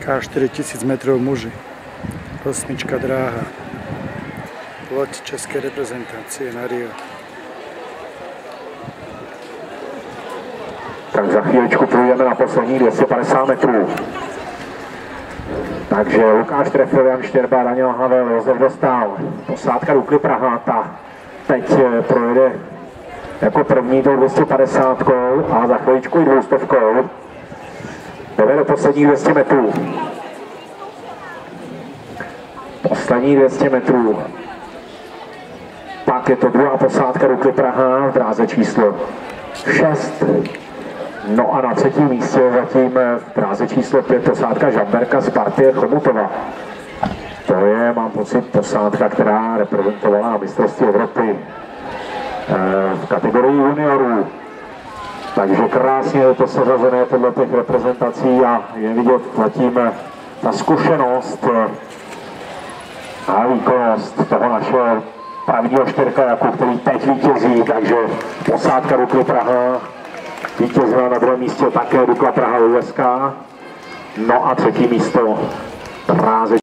K4000 metrov muži. Osmička dráha. Loď české reprezentácie na Rio. Tak za chvíličku půjdeme na poslední 250 metrů. Takže Lukáš Trefil, Jan Štěrba, Daniel Havel, Josef Dostál, posádka Dukly Praha, ta teď projede jako první tou 250 a za chvíličku i 200. Jdeme do posledních 200 metrů. Poslední 200 metrů. Pak je to druhá posádka Dukly Praha v dráze číslo 6. No a na třetím místě zatím v dráze číslo 5 posádka Žamberka z partie Chomutova. To je, mám pocit, posádka, která reprezentovala na mistrovství Evropy v kategorii juniorů. Takže krásně je to seřazené podle těch reprezentací a je vidět zatím ta zkušenost a výkonnost toho našeho pravního čtyřkajaku, který teď vítězí, takže posádka Dukly Praha vítězila na druhém místě také Dukla Praha USK. No a třetí místo dráze